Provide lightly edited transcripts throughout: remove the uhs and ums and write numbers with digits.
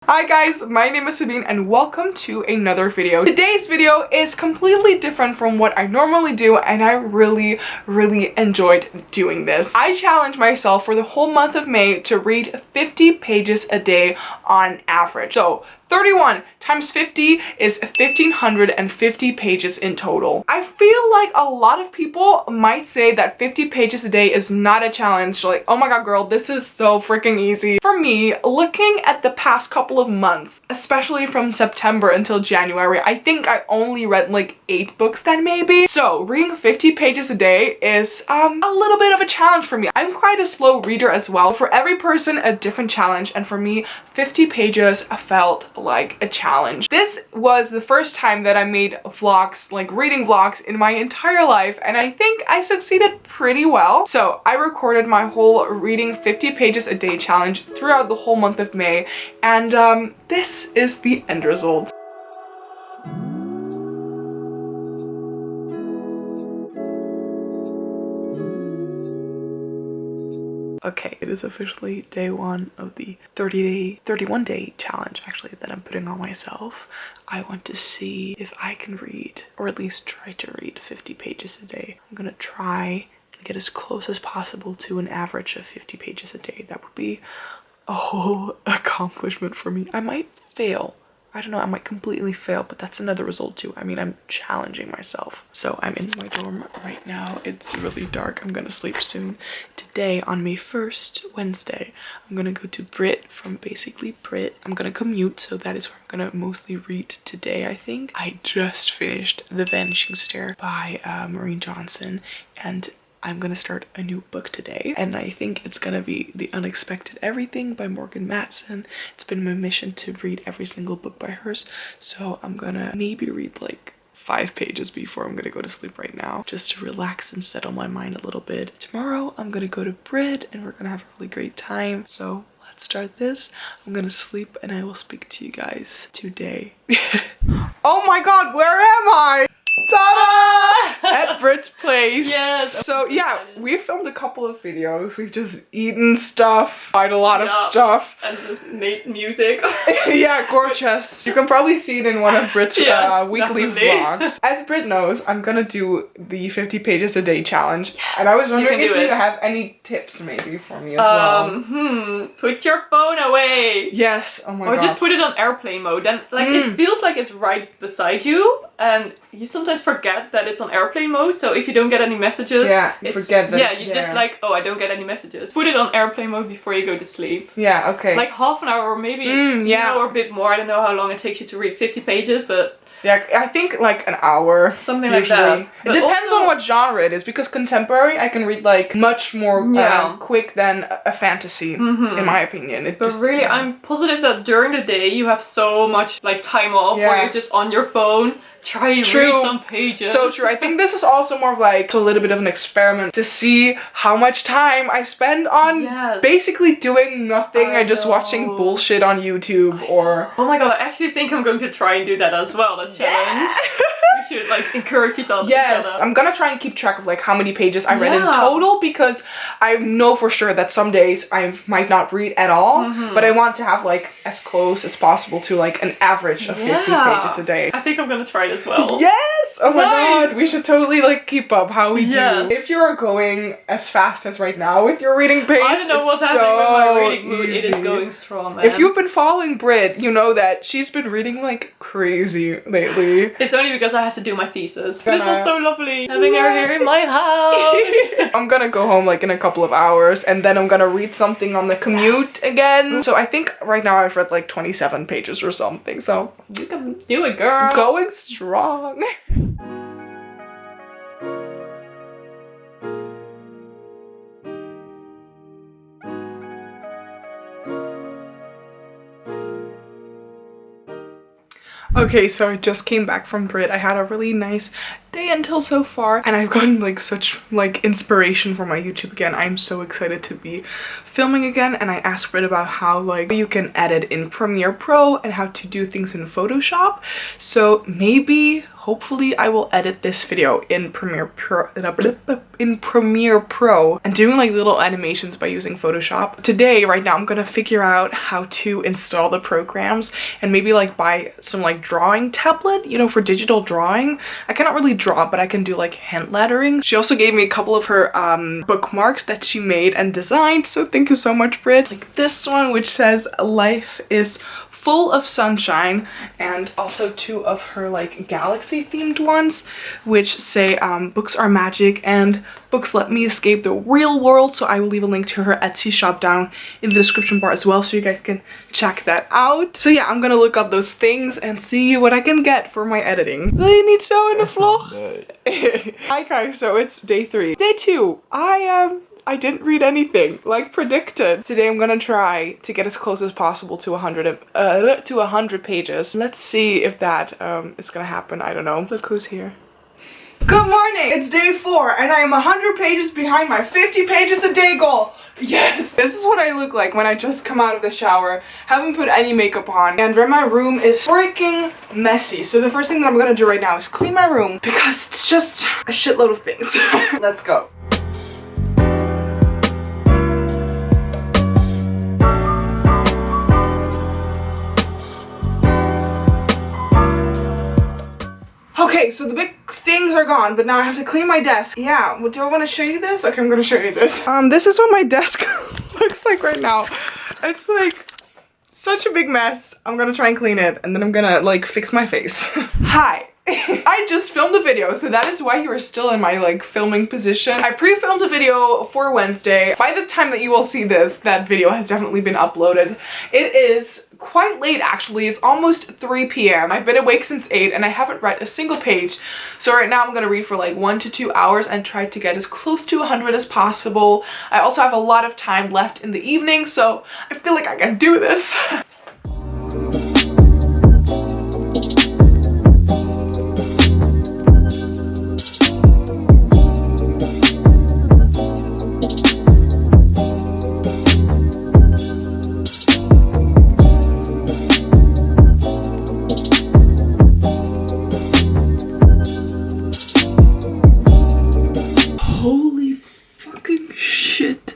Hi guys, my name is Sabine and welcome to another video. Today's video is completely different from what I normally do and I really enjoyed doing this. I challenged myself for the whole month of May to read 50 pages a day on average. So 31 times 50 is 1,550 pages in total. I feel like a lot of people might say that 50 pages a day is not a challenge. Like, oh my god girl, this is so freaking easy. For me, looking at the past couple of months, especially from September until January, I think I only read like 8 books then maybe. So reading 50 pages a day is a little bit of a challenge for me. I'm quite a slow reader as well. For every person, a different challenge, and for me, 50 pages felt like a challenge. This was the first time that I made vlogs, like reading vlogs in my entire life, and I think I succeeded pretty well. So I recorded my whole reading 50 pages a day challenge throughout the whole month of May, and this is the end result. Okay, it is officially day 1 of the 31 day challenge actually that I'm putting on myself. I want to see if I can read, or at least try to read 50 pages a day. I'm gonna try and get as close as possible to an average of 50 pages a day. That would be a whole accomplishment for me. I might fail. I don't know, I might completely fail, but that's another result too. I mean, I'm challenging myself. So I'm in my dorm right now. It's really dark. I'm gonna sleep soon. Today, on May 1st, Wednesday, I'm gonna go to Brit from basically Brit. I'm gonna commute, so that is where I'm gonna mostly read today, I think. I just finished The Vanishing Stair by Maureen Johnson, and I'm gonna start a new book today, and I think it's gonna be The Unexpected Everything by Morgan Matson. It's been my mission to read every single book by hers, so I'm gonna maybe read like 5 pages before I'm gonna go to sleep right now, just to relax and settle my mind a little bit. Tomorrow I'm gonna go to Brit and we're gonna have a really great time, so let's start this. I'm gonna sleep and I will speak to you guys today. Oh my god, where am I? Ta-da! At Brit's place. Yes. So yeah, we filmed a couple of videos. We've just eaten stuff, quite a lot of stuff. And just made music. Yeah, gorgeous. You can probably see it in one of Brit's weekly vlogs. As Brit knows, I'm gonna do the 50 pages a day challenge. Yes, and I was wondering if you have any tips maybe for me as well. Put your phone away. Yes, oh my god. Or just put it on airplane mode. Then like it feels like it's right beside you, and you sometimes forget that it's on airplane mode, so if you don't get any messages, you forget that. Yeah, you just like, oh, I don't get any messages. Put it on airplane mode before you go to sleep. Yeah, okay. Like half an hour or maybe an hour or a bit more. I don't know how long it takes you to read 50 pages, but yeah, I think like an hour. Something usually. Like that. It depends on what genre it is, because contemporary I can read like much more quick than a fantasy, in my opinion. But really, I'm positive that during the day you have so much like time off where you're just on your phone. Try and read some pages. So true. I think this is also more of like a little bit of an experiment to see how much time I spend on basically doing nothing and just watching bullshit on YouTube or... Oh my god, I actually think I'm going to try and do that as well, that challenge. We should like encourage each other. Yes, I'm gonna try and keep track of like how many pages I read in total, because I know for sure that some days I might not read at all, but I want to have like as close as possible to like an average of 50 pages a day. I think I'm gonna try as well. Yes! Oh my god, we should totally like keep up how we do. If you're going as fast as right now with your reading pace, I don't know what's happening with my reading mood. It is going strong, man. If you've been following Brit, you know that she's been reading like crazy lately. It's only because I have to do my thesis. This is so lovely, having her here in my house. I'm gonna go home like in a couple of hours, and then I'm gonna read something on the commute again. So I think right now I've read like 27 pages or something, so you can do it, girl. Going strong. Okay, so I just came back from Brit. I had a really nice day until so far, and I've gotten like such like inspiration for my YouTube again. I'm so excited to be filming again, and I asked Britt about how like you can edit in Premiere Pro and how to do things in Photoshop. So maybe, hopefully, I will edit this video in Premiere Pro and doing like little animations by using Photoshop. Today, right now, I'm gonna figure out how to install the programs and maybe like buy some like drawing tablet, you know, for digital drawing. I cannot really draw, but I can do like hand lettering. She also gave me a couple of her bookmarks that she made and designed, so thank you so much, Britt. Like this one, which says life is full of sunshine, and also two of her like galaxy themed ones, which say books are magic and books let me escape the real world. So I will leave a link to her Etsy shop down in the description bar as well, so you guys can check that out. So yeah, I'm gonna look up those things and see what I can get for my editing. They need so in the floor. Hi guys, so it's day 3. Day 2, I didn't read anything, like predicted. Today I'm gonna try to get as close as possible to 100 pages. Let's see if that is gonna happen. I don't know. Look who's here. Good morning! It's day 4 and I am 100 pages behind my 50 pages a day goal. Yes! This is what I look like when I just come out of the shower, haven't put any makeup on, and my room is freaking messy. So the first thing that I'm gonna do right now is clean my room because it's just a shitload of things. Let's go. Okay, so the big things are gone, but now I have to clean my desk. Yeah, well, do I want to show you this? Okay, I'm gonna show you this. This is what my desk looks like right now. It's like such a big mess. I'm gonna try and clean it, and then I'm gonna like fix my face. Hi. I just filmed a video, so that is why you are still in my like filming position. I pre-filmed a video for Wednesday. By the time that you will see this, that video has definitely been uploaded. It is quite late actually. It's almost 3 p.m. I've been awake since 8 and I haven't read a single page. So right now I'm gonna read for like 1 to 2 hours and try to get as close to 100 as possible. I also have a lot of time left in the evening, so I feel like I can do this.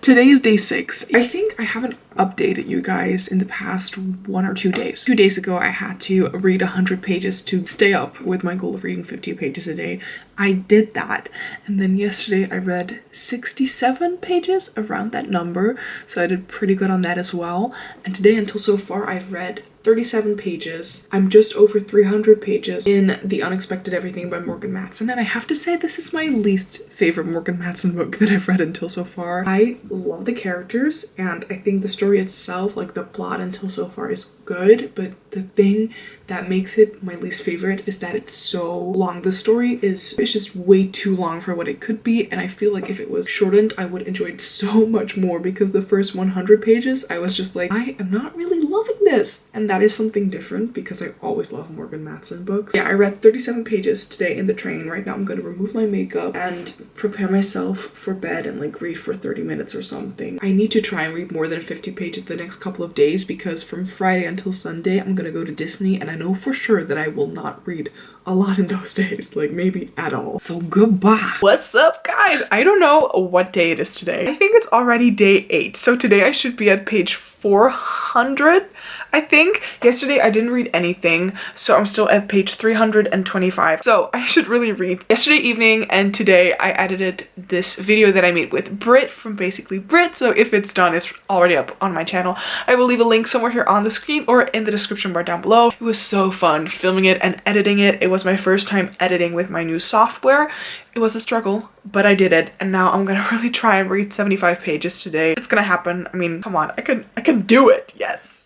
Today is day 6. I think I haven't updated you guys in the past 1 or 2 days. 2 days ago, I had to read 100 pages to stay up with my goal of reading 50 pages a day. I did that. And then yesterday I read 67 pages, around that number. So I did pretty good on that as well. And today until so far, I've read 37 pages. I'm just over 300 pages in The Unexpected Everything by Morgan Matson, and I have to say this is my least favorite Morgan Matson book that I've read until so far. I love the characters, and I think the story itself, like the plot until so far, is good, but the thing that makes it my least favorite is that it's so long. The story is just way too long for what it could be, and I feel like if it was shortened, I would enjoy it so much more, because the first 100 pages, I was just like, I am not really loving this, and that is something different because I always love Morgan Matson books. Yeah, I read 37 pages today in the train. Right now I'm going to remove my makeup and prepare myself for bed and like read for 30 minutes or something. I need to try and read more than 50 pages the next couple of days, because from Friday until Sunday I'm gonna go to Disney, and I know for sure that I will not read a lot in those days, like maybe at all. So goodbye. What's up, guys? I don't know what day it is today. I think it's already day 8. So today I should be at page 400. I think. Yesterday I didn't read anything, so I'm still at page 325. So I should really read. Yesterday evening and today I edited this video that I made with Britt from Basically Brit, so if it's done, it's already up on my channel. I will leave a link somewhere here on the screen or in the description bar down below. It was so fun filming it and editing it. It was my first time editing with my new software. It was a struggle, but I did it, and now I'm gonna really try and read 75 pages today. It's gonna happen. I mean, come on, I can do it. Yes.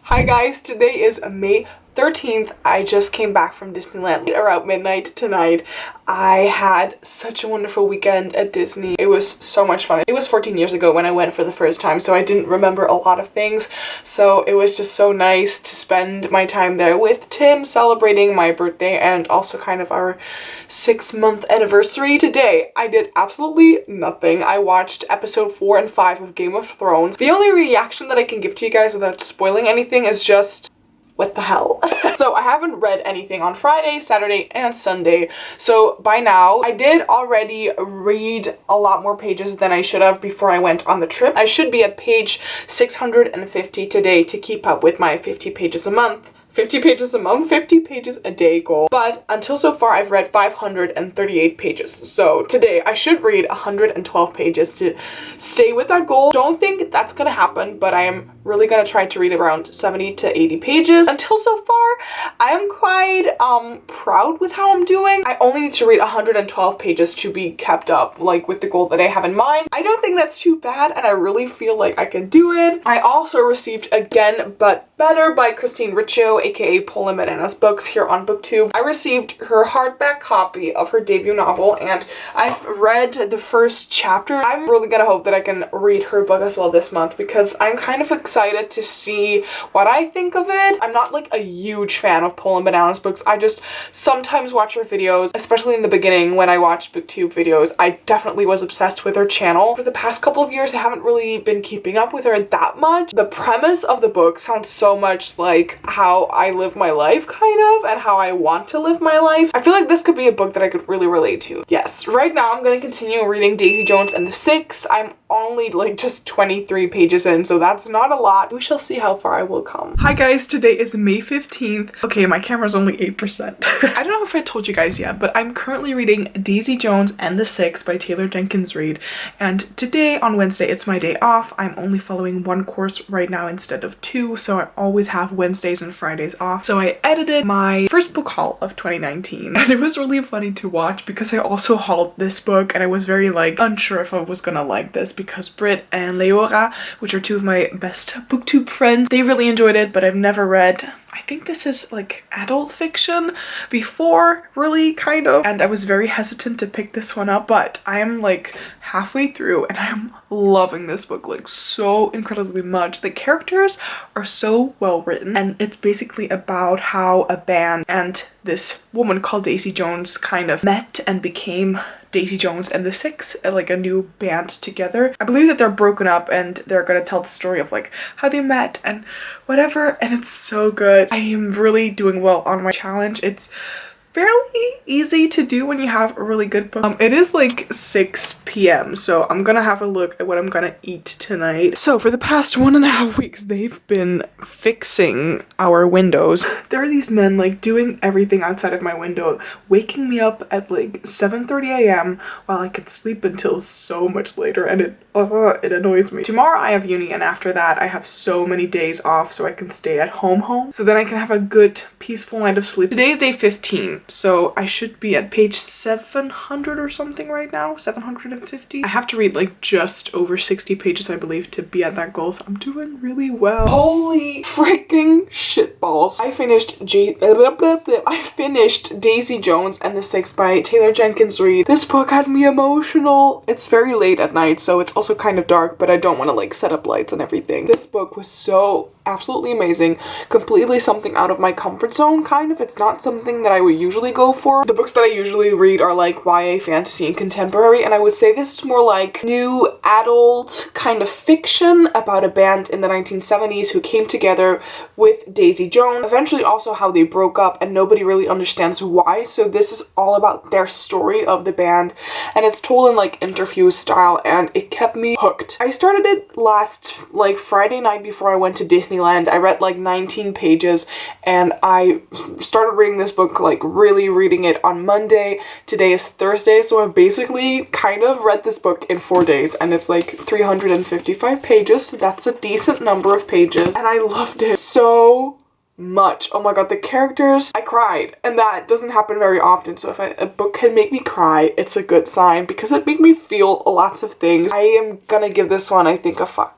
Hi guys, today is May 13th. I just came back from Disneyland around midnight tonight. I had such a wonderful weekend at Disney. It was so much fun. It was 14 years ago when I went for the first time, so I didn't remember a lot of things. So it was just so nice to spend my time there with Tim, celebrating my birthday and also kind of our 6-month anniversary. Today, I did absolutely nothing. I watched episode 4 and 5 of Game of Thrones. The only reaction that I can give to you guys without spoiling anything is just, what the hell? So I haven't read anything on Friday, Saturday, and Sunday. So by now, I did already read a lot more pages than I should have before I went on the trip. I should be at page 650 today to keep up with my 50 pages a month. 50 pages a month, 50 pages a day goal. But until so far, I've read 538 pages. So today I should read 112 pages to stay with that goal. Don't think that's gonna happen, but I am really gonna try to read around 70 to 80 pages. Until so far, I am quite proud with how I'm doing. I only need to read 112 pages to be kept up, like with the goal that I have in mind. I don't think that's too bad, and I really feel like I can do it. I also received Again But Better by Christine Riccio, aka Paul and Bananas Books, here on BookTube. I received her hardback copy of her debut novel, and I've read the first chapter. I'm really gonna hope that I can read her book as well this month, because I'm kind of excited to see what I think of it. I'm not like a huge fan of Paul and Bananas Books. I just sometimes watch her videos, especially in the beginning when I watched BookTube videos. I definitely was obsessed with her channel. For the past couple of years, I haven't really been keeping up with her that much. The premise of the book sounds so much like how I live my life, kind of, and how I want to live my life. I feel like this could be a book that I could really relate to. Yes, right now I'm going to continue reading Daisy Jones and the Six. I'm only like just 23 pages in, so that's not a lot. We shall see how far I will come. Hi guys, today is May 15th. Okay, my camera's only 8%. I don't know if I told you guys yet, but I'm currently reading Daisy Jones and the Six by Taylor Jenkins Reid, and today on Wednesday it's my day off. I'm only following one course right now instead of two, so I always have Wednesdays and Fridays off. So I edited my first book haul of 2019, and it was really funny to watch because I also hauled this book and I was very like unsure if I was gonna like this, because Britt and Leora, which are two of my best BookTube friends, they really enjoyed it, but I've never read, I think this is like adult fiction before, really, kind of, and I was very hesitant to pick this one up, but I am like halfway through and I'm loving this book like so incredibly much. The characters are so well written, and it's basically about how a band and this woman called Daisy Jones kind of met and became Daisy Jones and the Six, like a new band together. I believe that they're broken up and they're gonna tell the story of like how they met and whatever, and it's so good. I am really doing well on my challenge. It's fairly easy to do when you have a really good book. It is like 6 p.m. so I'm gonna have a look at what I'm gonna eat tonight. So for the past 1.5 weeks, they've been fixing our windows. There are these men like doing everything outside of my window, waking me up at like 7:30 a.m. while I could sleep until so much later, and it annoys me. Tomorrow I have uni, and after that I have so many days off so I can stay at home, so then I can have a good peaceful night of sleep. Today is day 15. So I should be at page 700 or something right now, 750. I have to read like just over 60 pages, I believe, to be at that goal, so I'm doing really well. Holy freaking shitballs. I finished Daisy Jones and the Six by Taylor Jenkins Reid. This book had me emotional. It's very late at night, so it's also kind of dark, but I don't want to like set up lights and everything. This book was so absolutely amazing, completely something out of my comfort zone, kind of. It's not something that I would usually go for. The books that I usually read are like YA, fantasy, and contemporary, and I would say this is more like new adult kind of fiction about a band in the 1970s who came together with Daisy Jones, eventually also how they broke up and nobody really understands why, so this is all about their story of the band, and it's told in like interview style, and it kept me hooked. I started it last like Friday night before I went to Disneyland. I read like 19 pages and I started reading this book, like really reading it on Monday. Today is Thursday, so I've basically kind of read this book in 4 days, and it's like 355 pages, so that's a decent number of pages, and I loved it so much. Oh my god, the characters, I cried, and that doesn't happen very often. So if a book can make me cry, it's a good sign because it made me feel lots of things. I am gonna give this one, I think, a five?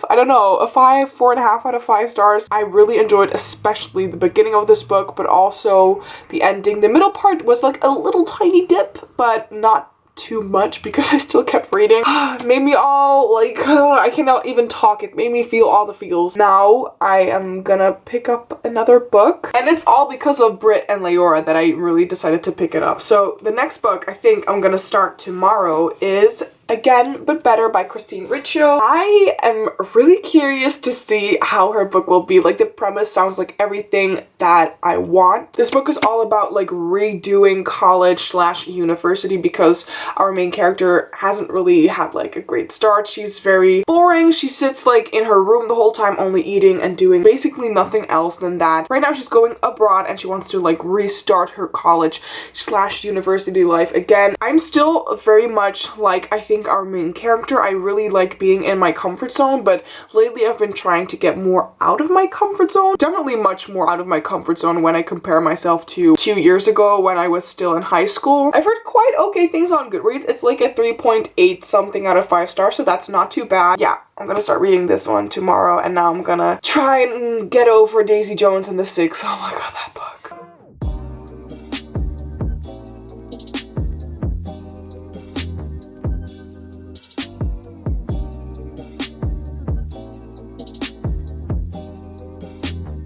I don't know, a 5, 4.5 out of 5 stars. I really enjoyed especially the beginning of this book, but also the ending. The middle part was like a little tiny dip, but not too much because I still kept reading. Made me all like, I cannot even talk. It made me feel all the feels. Now I am gonna pick up another book, and it's all because of Britt and Leora that I really decided to pick it up. So the next book I think I'm gonna start tomorrow is Again But Better by Christine Riccio. I am really curious to see how her book will be. Like, the premise sounds like everything that I want. This book is all about like redoing college / university because our main character hasn't really had like a great start. She's very boring. She sits like in her room the whole time only eating and doing basically nothing else than that. Right now she's going abroad and she wants to like restart her college / university life again. I'm still very much like, I think, our main character. I really like being in my comfort zone, but lately I've been trying to get more out of my comfort zone. Definitely much more out of my comfort zone when I compare myself to 2 years ago when I was still in high school. I've heard quite okay things on Goodreads. It's like a 3.8 something out of 5 stars, so that's not too bad. Yeah, I'm gonna start reading this one tomorrow, and now I'm gonna try and get over Daisy Jones and the Six. Oh my god, that book.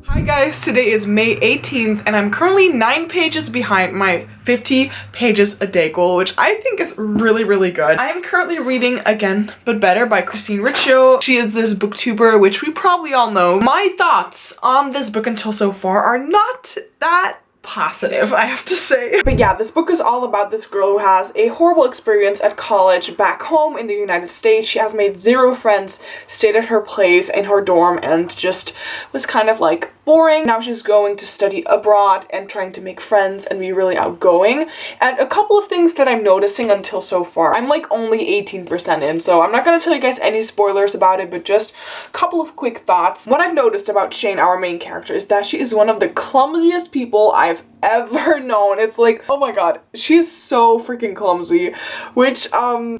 Hi guys, today is May 18th and I'm currently 9 pages behind my 50 pages a day goal, which I think is really good. I am currently reading Again But Better by Christine Riccio. She is this booktuber, which we probably all know. My thoughts on this book until so far are not that positive, I have to say. But yeah, this book is all about this girl who has a horrible experience at college back home in the United States. She has made 0 friends, stayed at her place in her dorm, and just was kind of like boring. Now she's going to study abroad and trying to make friends and be really outgoing. And a couple of things that I'm noticing until so far. I'm like only 18% in, so I'm not gonna tell you guys any spoilers about it, but just a couple of quick thoughts. What I've noticed about Shane, our main character, is that she is one of the clumsiest people I've ever known. It's like, oh my god, she is so freaking clumsy, which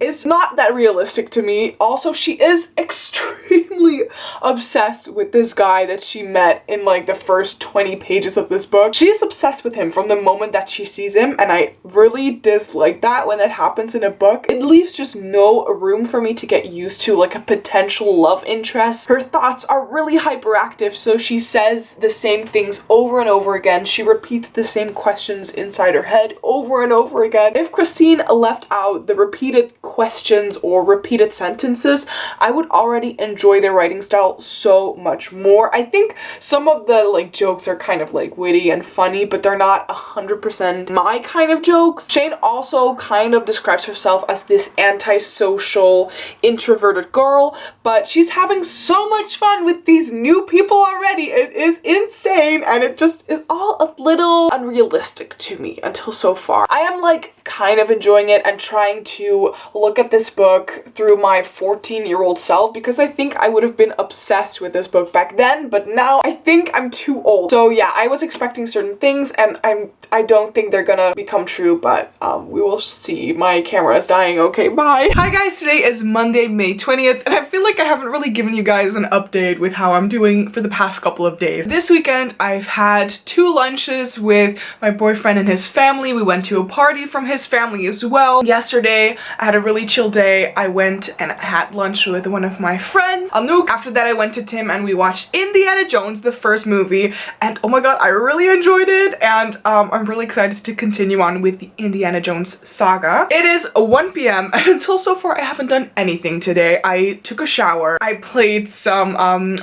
is not that realistic to me. Also, she is extremely obsessed with this guy that she met in like the first 20 pages of this book. She is obsessed with him from the moment that she sees him, and I really dislike that when that happens in a book. It leaves just no room for me to get used to like a potential love interest. Her thoughts are really hyperactive, so she says the same things over and over again. She repeats the same questions inside her head over and over again. If Christine left out the repeated questions or repeated sentences, I would already enjoy their writing style so much more. I think some of the like jokes are kind of like witty and funny, but they're not 100% my kind of jokes. Shane also kind of describes herself as this antisocial, introverted girl, but she's having so much fun with these new people already. It is insane, and it just is all a little unrealistic to me until so far. I am like kind of enjoying it and trying to look at this book through my 14-year-old self, because I think I would have been obsessed with this book back then, but now I think I'm too old. So yeah, I was expecting certain things and I don't think they're gonna become true, but we will see. My camera is dying. Okay, bye. Hi guys, today is Monday, May 20th, and I feel like I haven't really given you guys an update with how I'm doing for the past couple of days. This weekend, I've had 2 lunches with my boyfriend and his family. We went to a party from his family as well. Yesterday, I had a really chill day. I went and had lunch with one of my friends, Nook. After that, I went to Tim and we watched Indiana Jones, the first movie, and oh my god, I really enjoyed it, and I'm really excited to continue on with the Indiana Jones saga. It is 1 p.m. and until so far, I haven't done anything today. I took a shower. I played some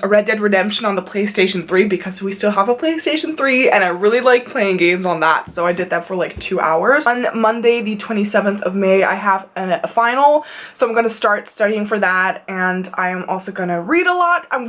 Red Dead Redemption on the PlayStation 3 because we still have a PlayStation 3 and I really like playing games on that, so I did that for like 2 hours. On Monday, the 27th of May, I have a final, so I'm gonna start studying for that, and I am also gonna read a lot not. I'm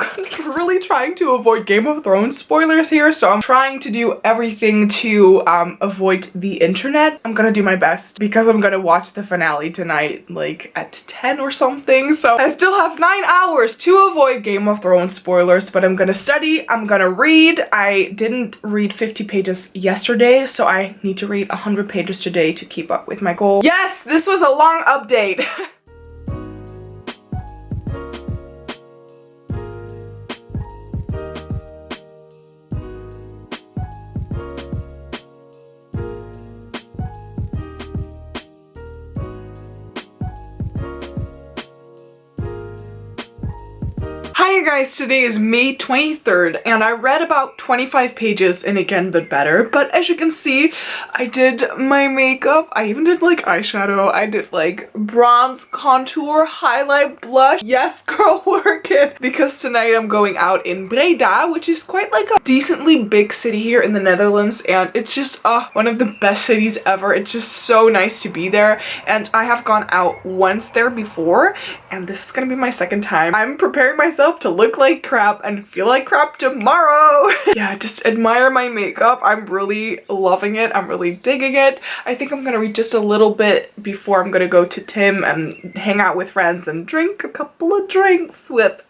really trying to avoid Game of Thrones spoilers here, so I'm trying to do everything to avoid the internet. I'm gonna do my best because I'm gonna watch the finale tonight, like at 10 or something. So I still have 9 hours to avoid Game of Thrones spoilers, but I'm gonna study, I'm gonna read. I didn't read 50 pages yesterday, so I need to read 100 pages today to keep up with my goal. Yes, this was a long update. Hi you guys, today is May 23rd and I read about 25 pages in Again But Better, but as you can see, I did my makeup, I even did like eyeshadow, I did like bronze, contour, highlight, blush. Yes girl, work it! Because tonight I'm going out in Breda, which is quite like a decently big city here in the Netherlands, and it's just one of the best cities ever. It's just so nice to be there, and I have gone out once there before, and this is gonna be my second time. I'm preparing myself to look like crap and feel like crap tomorrow. Yeah, just admire my makeup. I'm really loving it. I'm really digging it. I think I'm gonna read just a little bit before I'm gonna go to Tim and hang out with friends and drink a couple of drinks with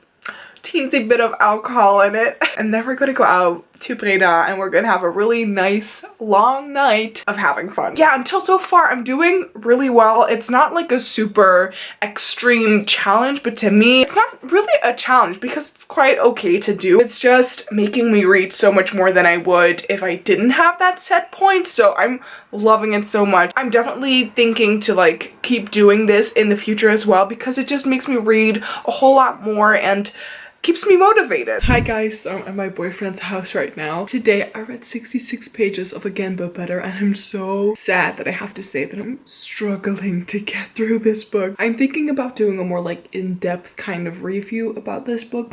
teensy bit of alcohol in it. And then we're gonna go out to Breda and we're gonna have a really nice long night of having fun. Yeah, until so far I'm doing really well. It's not like a super extreme challenge, but to me it's not really a challenge because it's quite okay to do. It's just making me read so much more than I would if I didn't have that set point, so I'm loving it so much. I'm definitely thinking to like keep doing this in the future as well because it just makes me read a whole lot more and keeps me motivated. Hi guys, I'm at my boyfriend's house right now. Today I read 66 pages of Again But Better and I'm so sad that I have to say that I'm struggling to get through this book. I'm thinking about doing a more like in-depth kind of review about this book.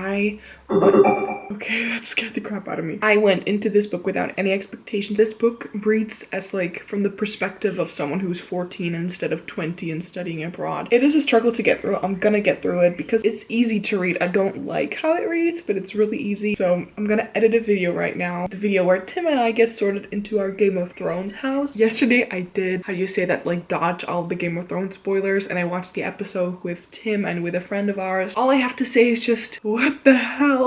Okay, that scared the crap out of me. I went into this book without any expectations. This book reads as like from the perspective of someone who's 14 instead of 20 and studying abroad. It is a struggle to get through. I'm gonna get through it because it's easy to read. I don't like how it reads, but it's really easy. So I'm gonna edit a video right now. The video where Tim and I get sorted into our Game of Thrones house. Yesterday I did, how do you say that, like dodge all the Game of Thrones spoilers, and I watched the episode with Tim and with a friend of ours. All I have to say is just, what the hell?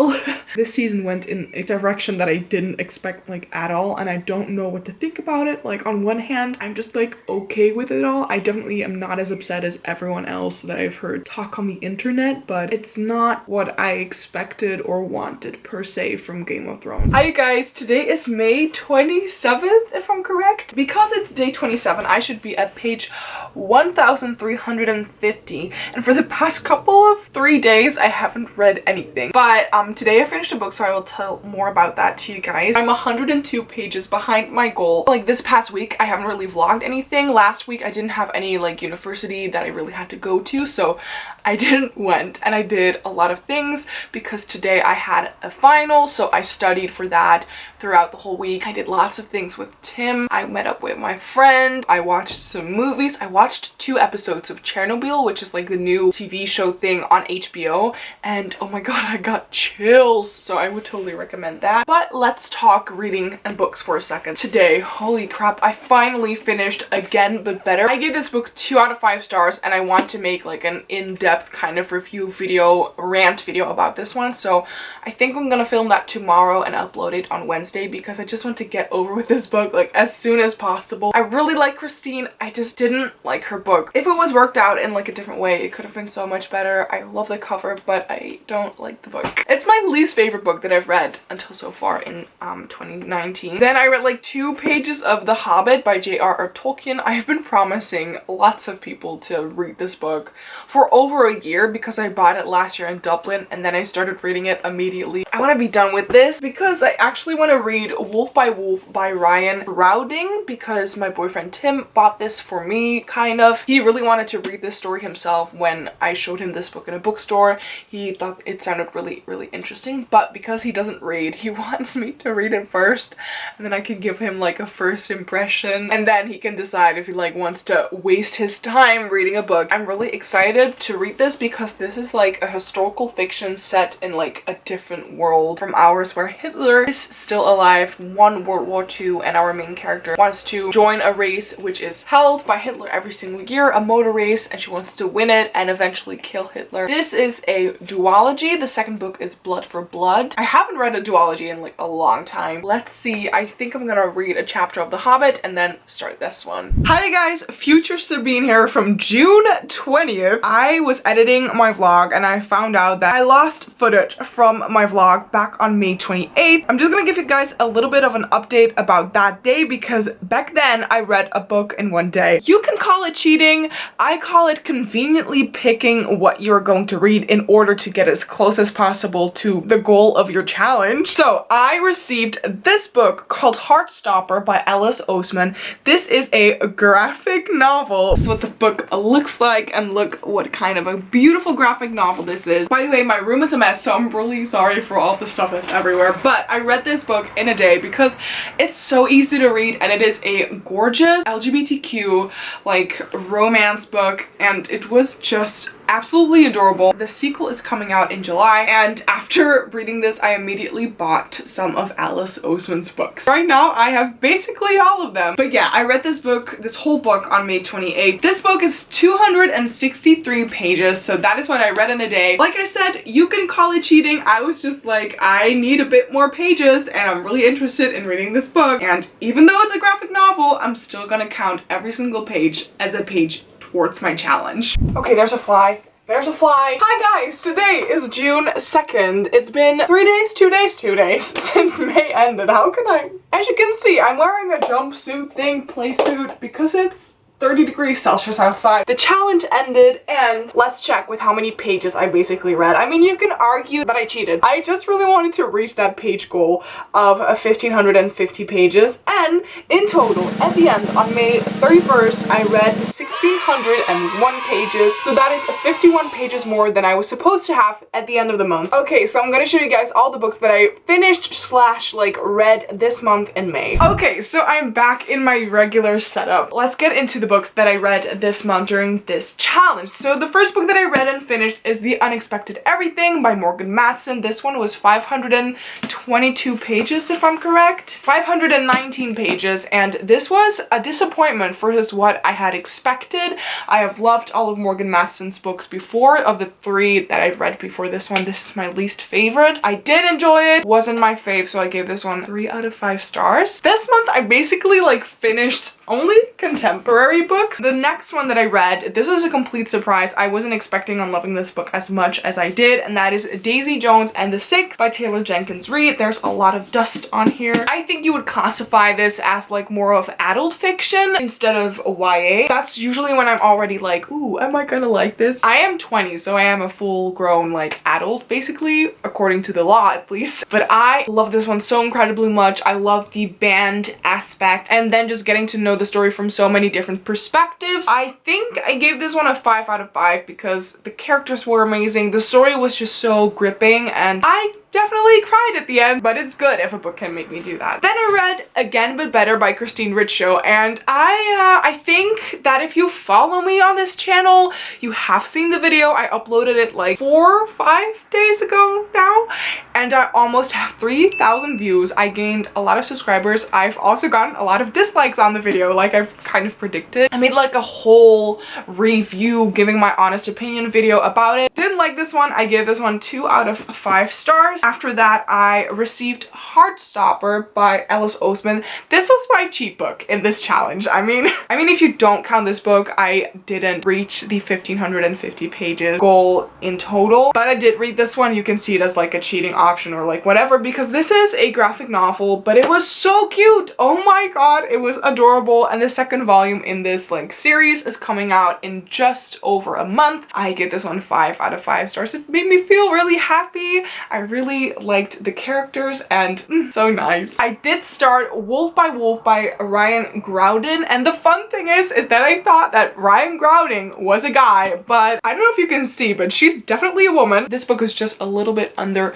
This season went in a direction that I didn't expect like at all, and I don't know what to think about it. Like on one hand, I'm just like okay with it all. I definitely am not as upset as everyone else that I've heard talk on the internet, but it's not what I expected or wanted per se from Game of Thrones. Hi you guys, today is May 27th if I'm correct. Because it's day 27, I should be at page 1350, and for the past couple of 3 days I haven't read anything, but today I finished a book, so I will tell more about that to you guys. I'm 102 pages behind my goal. Like this past week I haven't really vlogged anything. Last week I didn't have any like university that I really had to go to, so I didn't went, and I did a lot of things because today I had a final, so I studied for that throughout the whole week. I did lots of things with Tim. I met up with my friend. I watched some movies. I watched 2 episodes of Chernobyl, which is like the new TV show thing on HBO, and oh my god, I got chills, so I would totally recommend that. But let's talk reading and books for a second. Today, holy crap, I finally finished Again But Better. I gave this book 2 out of 5 stars, and I want to make like an in-depth kind of review video, rant video about this one, so I think I'm gonna film that tomorrow and upload it on Wednesday because I just want to get over with this book like as soon as possible. I really like Christine, I just didn't like her book. If it was worked out in like a different way, it could have been so much better. I love the cover, but I don't like the book. It's my least favorite book that I've read until so far in 2019. Then I read like 2 pages of The Hobbit by J.R.R. Tolkien. I have been promising lots of people to read this book for over a year because I bought it last year in Dublin and then I started reading it immediately. I want to be done with this because I actually want to read Wolf by Wolf by Ryan Rowding because my boyfriend Tim bought this for me, kind of. He really wanted to read this story himself when I showed him this book in a bookstore. He thought it sounded really really interesting, but because he doesn't read, he wants me to read it first, and then I can give him like a first impression, and then he can decide if he like wants to waste his time reading a book. I'm really excited to read this because this is like a historical fiction set in like a different world from ours, where Hitler is still alive, won World War II, and our main character wants to join a race which is held by Hitler every single year, a motor race, and she wants to win it and eventually kill Hitler. This is a duology. The second book is Blood for Blood. I haven't read a duology in like a long time. Let's see. I think I'm gonna read a chapter of The Hobbit and then start this one. Hi guys, future Sabine here from June 20th. I was editing my vlog and I found out that I lost footage from my vlog back on May 28th. I'm just gonna give you guys a little bit of an update about that day because back then I read a book in one day. You can call it cheating. I call it conveniently picking what you're going to read in order to get as close as possible to the goal of your challenge. So I received this book called Heartstopper by Alice Oseman. This is a graphic novel. This is what the book looks like, and look what kind of a beautiful graphic novel this is. By the way, my room is a mess, so I'm really sorry for all the stuff that's everywhere, but I read this book in a day because it's so easy to read and it is a gorgeous LGBTQ like romance book, and it was just absolutely adorable. The sequel is coming out in July, and after reading this I immediately bought some of Alice Oseman's books. Right now I have basically all of them. But yeah, I read this book, this whole book, on May 28th. This book is 263 pages, so that is what I read in a day. Like I said, you can call it cheating. I was just like, I need a bit more pages and I'm really interested in reading this book, and even though it's a graphic novel, I'm still gonna count every single page as a page towards my challenge. Okay, there's a fly. There's a fly. Hi guys, today is June 2nd. It's been 2 days since May ended. How can I? As you can see, I'm wearing a jumpsuit thing, play suit, because it's 30 degrees Celsius outside. The challenge ended, and let's check with how many pages I basically read. I mean, you can argue that I cheated. I just really wanted to reach that page goal of 1,550 pages, and in total, at the end, on May 31st, I read 1,601 pages, so that is 51 pages more than I was supposed to have at the end of the month. Okay, so I'm gonna show you guys all the books that I finished / like read this month in May. Okay, so I'm back in my regular setup. Let's get into the books that I read this month during this challenge. So the first book that I read and finished is The Unexpected Everything by Morgan Matson. This one was 522 pages, if I'm correct. 519 pages, and this was a disappointment versus what I had expected. I have loved all of Morgan Matson's books before. Of the 3 that I've read before this one, this is my least favorite. I did enjoy it, wasn't my fave, so I gave this one 3 out of 5 stars. This month I basically like finished only contemporary books. The next one that I read, this is a complete surprise. I wasn't expecting on loving this book as much as I did, and that is Daisy Jones and the Six by Taylor Jenkins Reid. There's a lot of dust on here. I think you would classify this as like more of adult fiction instead of YA. That's usually when I'm already like, ooh, am I gonna like this? I am 20, so I am a full-grown like adult, basically, according to the law at least. But I love this one so incredibly much. I love the band aspect, and then just getting to know the story from so many different perspectives. I think I gave this one a 5 out of 5 because the characters were amazing. The story was just so gripping, and I definitely cried at the end, but it's good if a book can make me do that. Then I read Again But Better by Christine Ridshaw, and I think that if you follow me on this channel, you have seen the video. I uploaded it like 4 or 5 days ago now, and I almost have 3,000 views. I gained a lot of subscribers. I've also gotten a lot of dislikes on the video, like I've kind of predicted. I made like a whole review giving my honest opinion video about it. Didn't like this one. I gave this one 2 out of 5 stars. After that, I received Heartstopper by Alice Oseman. This was my cheat book in this challenge. I mean, if you don't count this book, I didn't reach the 1,550 pages goal in total, but I did read this one. You can see it as like a cheating option caption or like whatever, because this is a graphic novel, but it was so cute. Oh my god, it was adorable. And the second volume in this like series is coming out in just over a month. I get this one 5 out of 5 stars. It made me feel really happy. I really liked the characters and so nice. I did start Wolf by Wolf by Ryan Groudon, and the fun thing is that I thought that Ryan Groudon was a guy, but I don't know if you can see, but she's definitely a woman. This book is just a little bit under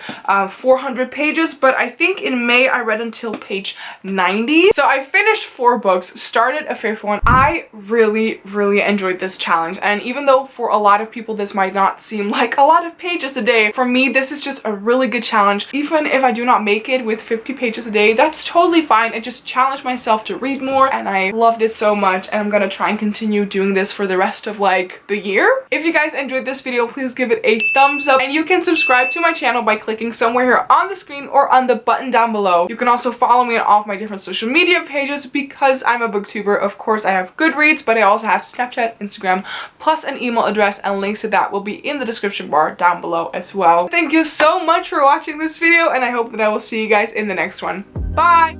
400 pages, but I think in May I read until page 90. So I finished 4 books, started a 5th one. I really enjoyed this challenge, and even though for a lot of people this might not seem like a lot of pages a day, for me this is just a really good challenge. Even if I do not make it with 50 pages a day, that's totally fine. I just challenged myself to read more and I loved it so much, and I'm gonna try and continue doing this for the rest of like the year. If you guys enjoyed this video, please give it a thumbs up, and you can subscribe to my channel by clicking somewhere here on the screen or on the button down below. You can also follow me on all of my different social media pages. Because I'm a booktuber, of course I have Goodreads, but I also have Snapchat, Instagram, plus an email address, and links to that will be in the description bar down below as well. Thank you so much for watching this video, and I hope that I will see you guys in the next one. Bye!